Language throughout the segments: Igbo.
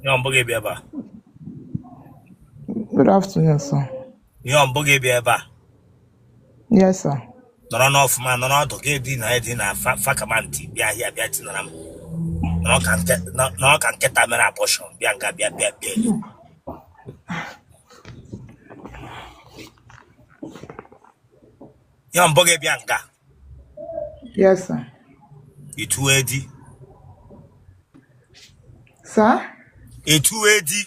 Yon boge biaba. Good afternoon, sir. Yon boge biaba. Yes, sir. No of man, no to get dinner, fakamanti, bia here, bia tinam. No can get a mera portion, bianca, bia. Yon boge bianca. Yes, sir. Itu edi. Sir? Itu edi.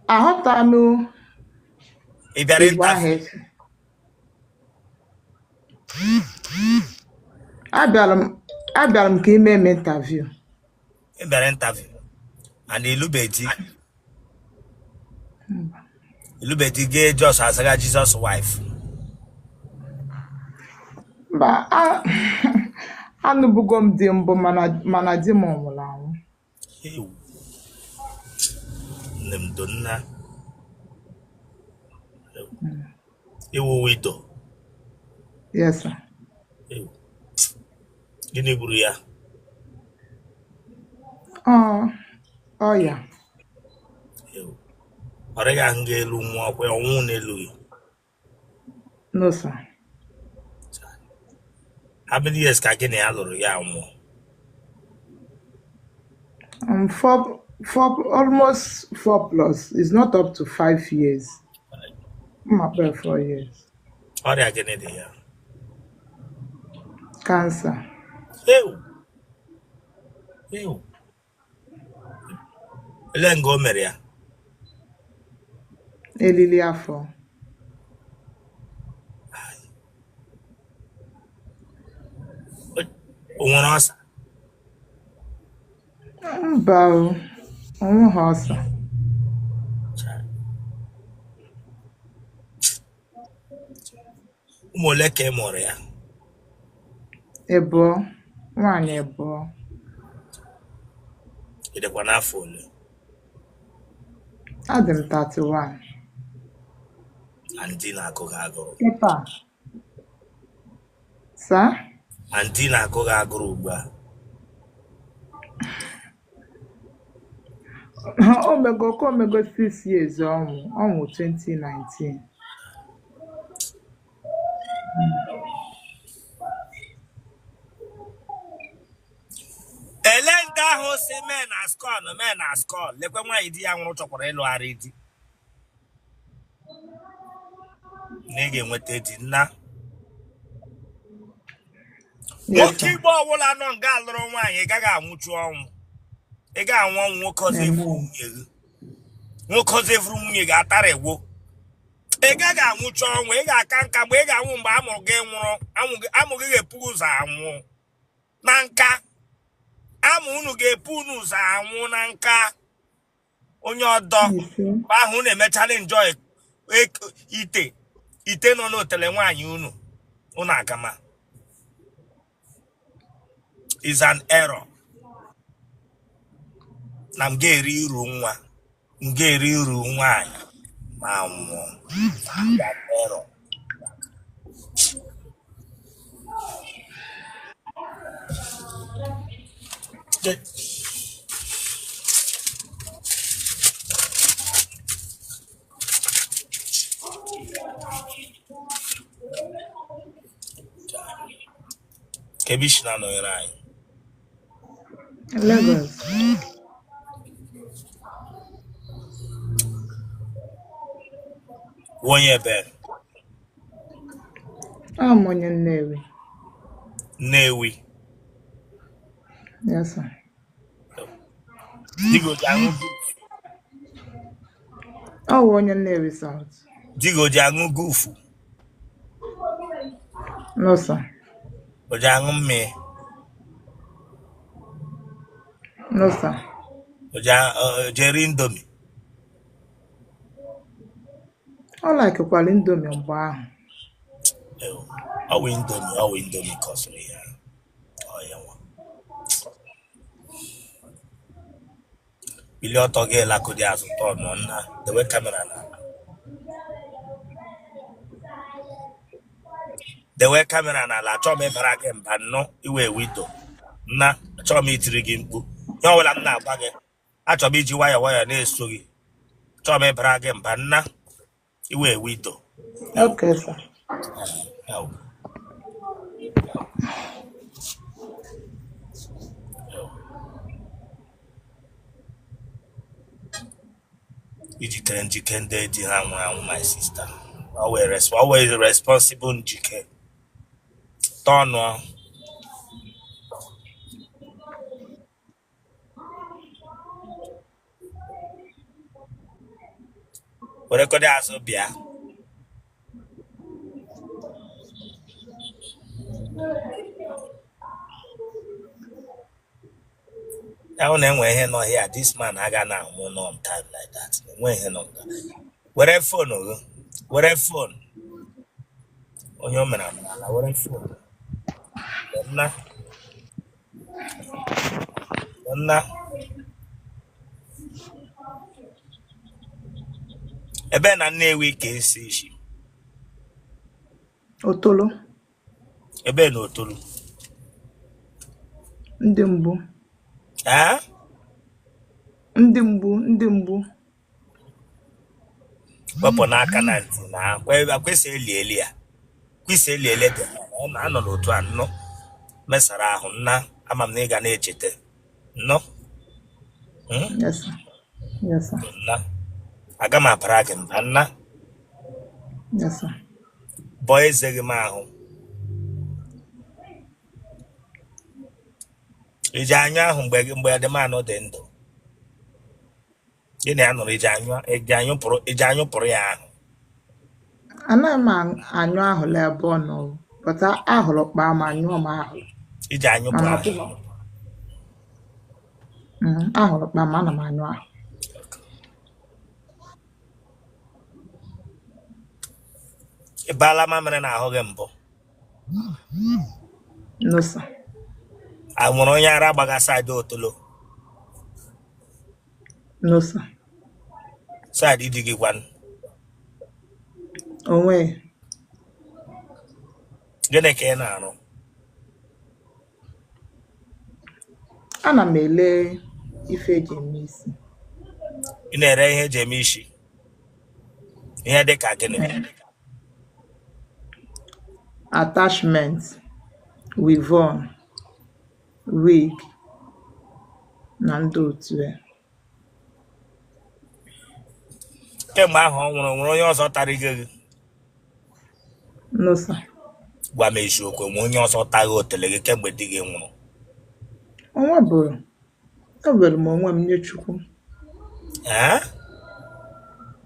I hope that no Ibiara is one interview. head. Abịara m ka ime m interview. Ibiara interview. And Ilubeti gay just as a Jesus' wife. But anụbugo m di mbụ mana di m nwụrụ anwụ. Nem donna. Ewo widow. Yes, sir. Gini buru ya. Oh, yeah. Orega nga elu nwa ọkwa ọnwụ n'elu gị. No, sir. How many years ka gịnị ya lụrụ ya nwụọ? Almost 4+. It's not up to 5 years. I'm about 4 years. Ọrịa gịnị dị ya? Cancer. Ew. Ele nga o mere ya? Elili afọ. O nwere ọsa? Mba o, onweghị ọsa. Ụmụ ole ka ị mụrụ ya? Ịbụọ, nwaanyị ịbụọ. Ị dịkwa n'afọ ole? Adị m 31. Andị na-agụ gị agụrụ. Kịta. Saa? Andị na-agụ gị agụrụ ugbu a. Omego 6 years ọnwụ 2019. Ele ndị ahụ si men na skọl lekwe nwaanyị di ya nwụrụ chọkwara ịlụgharị di. Na ị ga-enweta di nna. Nwoke Igbo ọbụla nọ nga alụrụ nwaanyị ị gaghị anwụchu ọnwụ. Ị ga-anwụ ọnwụ nwoke ọzọ evuru nwunye gị. Nwoke ọzọ evuru nwunye gị atara egwo. Ị gaghị anwụchu ọnwụ, ị ga-aka nka mgbe ị ga-anwụ mgbe amụrụ gị nwụrụ, amụ gị ga-epu ụzọ anwụ. Na nka. Amụ unu ga-epu unu ụzọ anwụ na nka. Onye ọdọ. Mgbe ahụ unu emechala enjoy ite nọ n'otele nwaanyị unu agama. Is an error. Na m ga-eri uru nwa. M ga-eri uru nwaanyị ma nwụọ. That error. Kebishna no anyị. Lagos. Onye ebe? I'm onye Nnewi. Nnewi. Yes, sir. Digo ji aṅụ gufu. Ọ wụ onye Nnewi South. Digo ji aṅụ gufu. No, sir. O ji aṅụ mmiri. No, sir. O ji eri indomi. Ọ like-kwala indomi mgbe ahụ. Ọ wụ indomi kọsịrị ya. Ọ ya nwa. Bili ọtọ gị elakụdị azụ tọọ nọ nna dewe kamera n'ala. Dewe kamera n'ala achọọ m ịbara gị mba nnọọ iwe wido. Nna achọọ m itiri gị mkpu Ya wala m na-agwa gị. Achọrọ m iji nwayọọ na-eso gị. Chọrọ m ịbara gị mba nna iwe wito. Okay, sir. Ijikere njike ndị di ha nwụrụ anwụ, my sister. Always responsible njike. Tọnụ. Were kọdị azụ bịa. Ya na-enwe ihe nọ here, this man aga na anwụ on time like that. Enwe ihe nọ. Were phone gị. Were phone. Onye o mere amala, were phone. Nna. Ebe na Nnewi ka esi ishi. Otolo. Ebe na Otolo. Ndị mgbu. Ndị mgbu. Wepụ n'aka na ntị na kwesị eli ya. Kwesị eli dị. Anọ n'otu anọ. Mesara ahụ nna ama m na ị ga na-echete. No? Yes, sir. Yes, sir. Nna. Aga m apara gị mba nna. Yes, sir. Bọọ eze gị m ahụ. Iji anyụ ahụ mgbe adịmanụ dị ndụ. Gịnị ya nụrụ iji anyụpụrụ ya ahụ. Anaghị m anyụ ahụ lee ebe ọ nọ. Pụta ahụrụ kpaa ma anyụọ m ahụ. Iji anyụpụ ahụ. Ahụrụ kpaa ma ana m anyụ ahụ. Ị baala mamịrị n'ahụ gị mbụ? No, sir. Anwụrụ onye ara gbaga saịdị Otolo? No, sir. Saịdị dị gị kwanụ? Onwe. Gịnị ka ị na-arụ? Ana m ele ife eji eme isi. Ị na-ere ihe eji eme isi? Ihe dị ka gịnị? Attachment, weave-on, wig, na ndị otu ya. Kemgbe ahụ ọ nwere onye ọzọ tara gị? No, sir. Gwa m eziokwu, nwe onye ọzọ taghị otele gị kemgbe di gị nwụrụ? Onwe bụrụ. Ewere m onwe m nye Chukwu.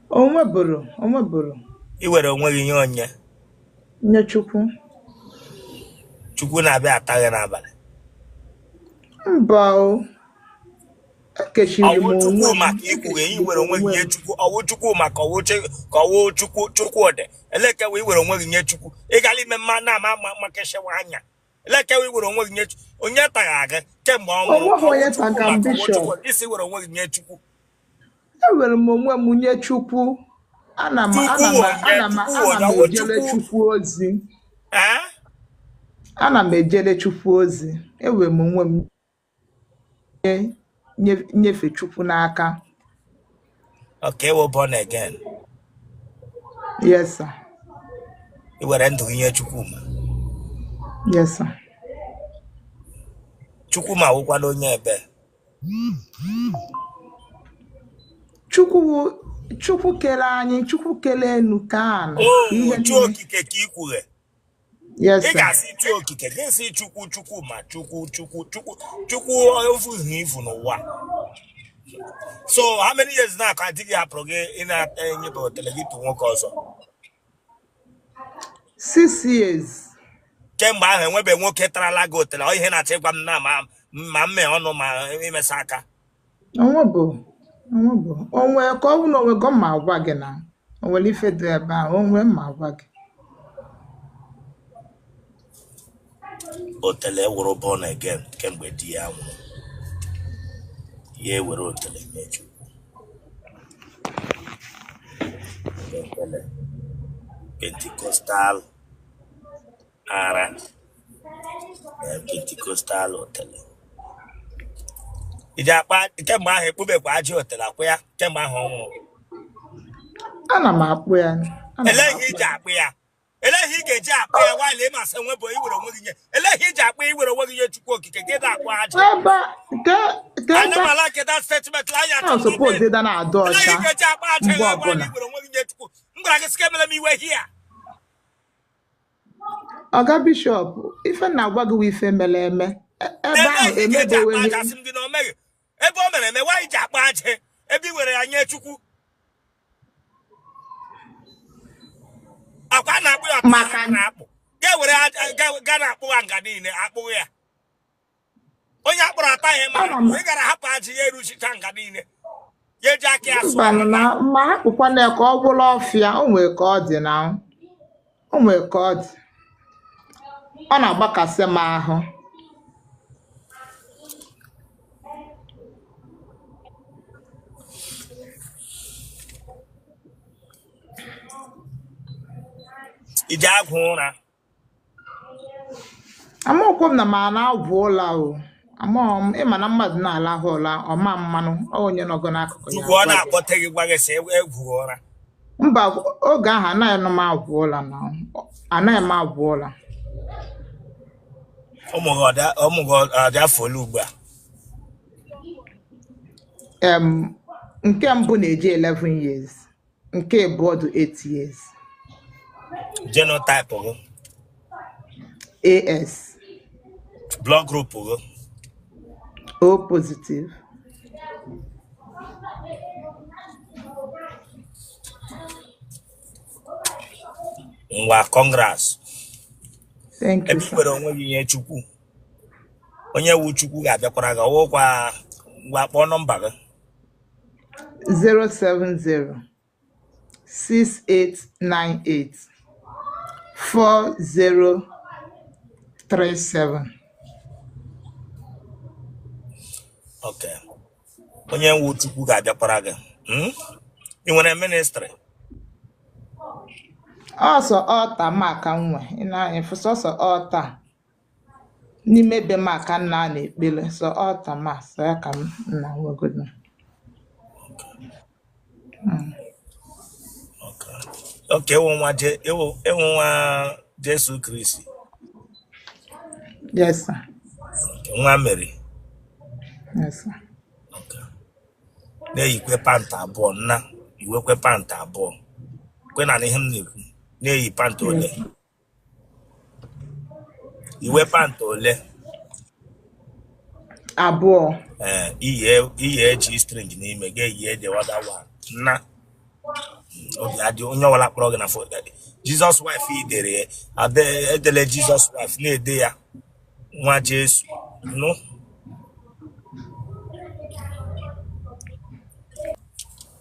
Onwe bụrụ. I were onwe gị nye onye? Nye Chukwu. Chukwu na-abịa ata gị n'abalị? Mba o. Ekechiri m onwe m. Chukwu maka ikwu i were onwe gị nye Chukwu. Ọwụ Chukwu maka ọwụ Chukwu dị. Elekewe i were onwe gị nye Chukwu. Ị gara ime mma na-ama maka eshewa anya. Elekewe i were onwe gị nye Chukwu. Onye taghị gị kemgbe ọ nwụrụ. Onye taga bishọp. Isi were onwe gị nye Chukwu. Ewere m onwe m nye Chukwu. Ana m ejele Chukwu ozi. Ana m ejele Chukwu ozi. Ewere m onwe m nyefe Chukwu n'aka. Okay, we're born again. Yes, sir. I were ndụ nye Chukwu ma. Yes, sir. Chukwu ma wụkwala onye ebe. Chukwu kele anyị, Chukwu kele enu ka anọ. Chukwu okike ka ikwughe. Yes, sir. Ị ga-asị Chukwu okike, ga-esi Chukwu ma Chukwu ofuzu ifu n'ụwa. So how many years now ka digi hapụrụ gị ị na-enye bụ televitu nwoke ọzọ? 6 years. Kemgbe ahụ enwebe nwoke tarala gị otele, ọ ihe na-achịkwa m na ma mme ọnụ ma imesa aka. Onwe ka ọ bụ na onwe gọ ma agwa gị na onwere ife dị ebe a, onwe ma agwa gị. Otele wụrụ born again kemgbe di ya nwụrụ. Ya ewere otele nye Chukwu. Pentecostal ara. Pentecostal otele. ija akpa kemgbe ahụ ekpubekwa ajị otela kwa ya kemgbe ahụ ọnwụ ana m akpụ ya eleghị iji akpụ ya eleghị ị ga-eji akpụ ya nwaanyị ịmasị nwebụ iwere onwe gị nye eleghị iji akpụ iwere onwe gị nye Chukwu okike gị na-akpụ ajị anamala nketa statement anya suppose that na adọ ọcha eleghị ga-eji akpụ ajị nwaanyị iwere onwe gị nye Chukwu m gwara gị sị ka emere m iwe hia Oga Bishop ife na-agwa gị ife mere eme ebe ahụ emebewe ebe o mere eme nwaanyị ji akpụ ajị ebe i were ya nye Chukwu akwa na-akpụ ya maka na-akpụ ga-ewere ga na-akpụ ha nga niile akpụ ya onye akpụrụ ata ya ma ị gara hapụ ajị ya eruchicha nga niile ya eji aka ya sụọ ma hapụkwa na ka ọ bụrụ ọfịa o nwere ka ọ dị na o nwere ka ọ dị ọ na-agbakasị m ahụ ije agwụ ụra amaokwu m na ma na-agwụ ụla o amaghị m ịma na mmadụ na-alahụ ụla ọma mmanụ onye nọgo n'akụkụ ya ọ na-akpọte gị gwa gị sị egwu ụra mba oge ahụ anaghị m agwụ ụla na anaghị m agwụ ụla ụmụ gị ọdị afọ ole ugbu a nke mbụ na-eji 11 years nke abụọ dị 8 years genotype gị AS blood group gị O positive ngwa congrats thank you ebe iwere onwe gị nye Chukwu onye wu Chukwu ga-abịakwara gị ọwụkwa ngwa kpọọ nọmba gị 070 6898 4037 okay onye wu Chukwu ga-abịakwara gị ị nwere ministry ọsọ ọta maka nwe ị na-efu sọsọ ọta n'ime be maka nna na-ekpele sọ ọta ma sọ ya ka m na nwegodo okay ewu nwa Jesu Kristi yes sir nwa Mary yes sir na-eyikwe panta abụọ nna iwekwe panta abụọ kwe na ihe m na-ekwu na-eyi panta ole iwe panta ole abụọ iye G string n'ime ga-eyi the other one nna obi adị onye ọwala kpọrọ gị na foto Jesus wife idere edele Jesus wife na-ede ya Nwa Jesu nụ